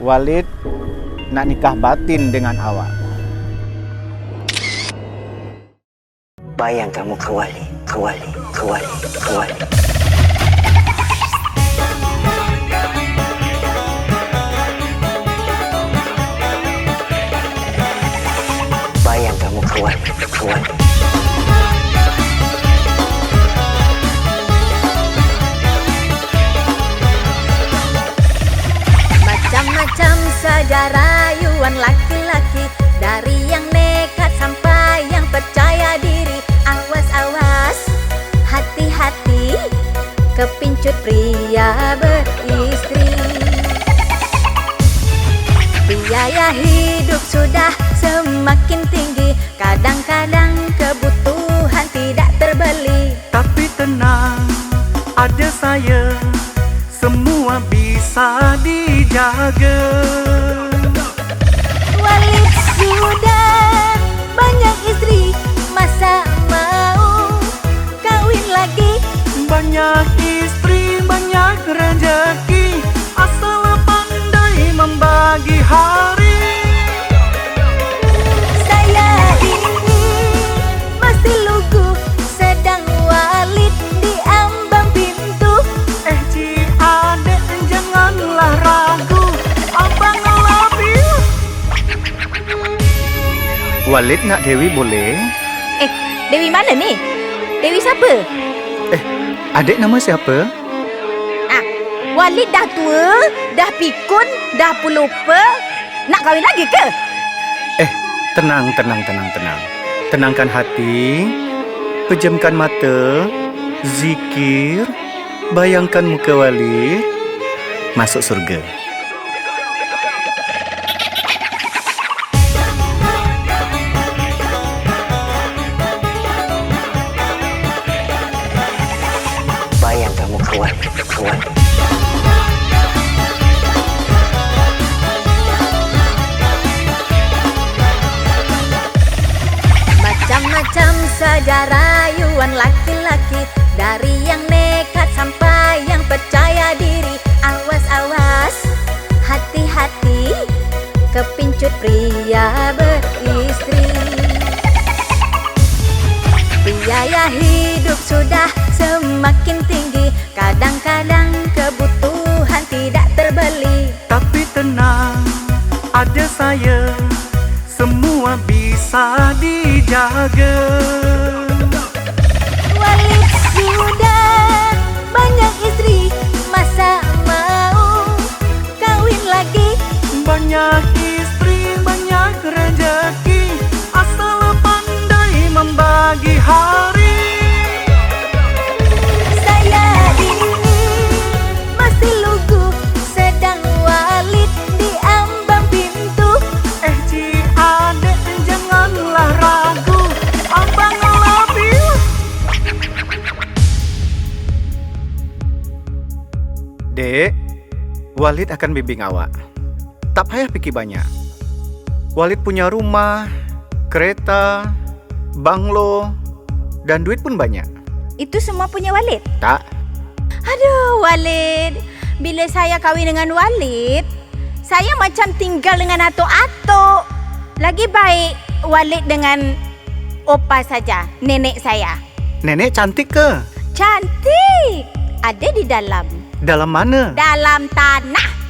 Walid nak nikah batin dengan awak. Bayang kamu kewali. Bayang kamu kewali. Macam-macam saja rayuan laki-laki, dari yang nekat sampai yang percaya diri. Awas-awas, hati-hati, kepincut pria beristri. Biaya hidup sudah semakin tinggi, kadang-kadang kebutuhan tidak terbeli. Tapi tenang, ada saya, semua bisa dijaga. Walid sudah banyak istri, masa mau kawin lagi? Banyak istri, banyak rezeki, asal pandai membagi hari. Saya ini masih lugu, sedang Walid di ambang pintu. Ci adek janganlah ragu, abang love you. Walid nak Dewi boleh? Dewi mana ni? Dewi siapa? Adik nama siapa? Walid dah tua, dah pikun, dah pelupa. Nak kahwin lagi ke? Tenang. Tenangkan hati, pejamkan mata, zikir, bayangkan muka Walid masuk surga. Bayang kamu kewali. Macam-macam saja rayuan laki-laki, dari yang nekat sampai yang percaya diri. Awas-awas, hati-hati, kepincut pria beristri. Biaya hidup sudah semakin tinggi, kadang-kadang kebutuhan tidak terbeli. Tapi tenang, ada saya, semua bisa dijaga. Walid sudah banyak istri, masa mau kawin lagi? Banyak istri, banyak rezeki, asal pandai membagi hari. Saya ini masih lugu, sedang Walid di ambang pintu. Ci adek janganlah ragu, abang love you. Dek, Walid akan bimbing awak. Tak payah fikir banyak. Walid punya rumah, kereta, banglo, dan duit pun banyak. Itu semua punya Walid? Tak? Aduh, Walid. Bila saya kahwin dengan Walid, saya macam tinggal dengan atuk-atuk. Lagi baik Walid dengan opa saja, nenek saya. Nenek cantik ke? Cantik. Ada di dalam. Dalam mana? Dalam tanah.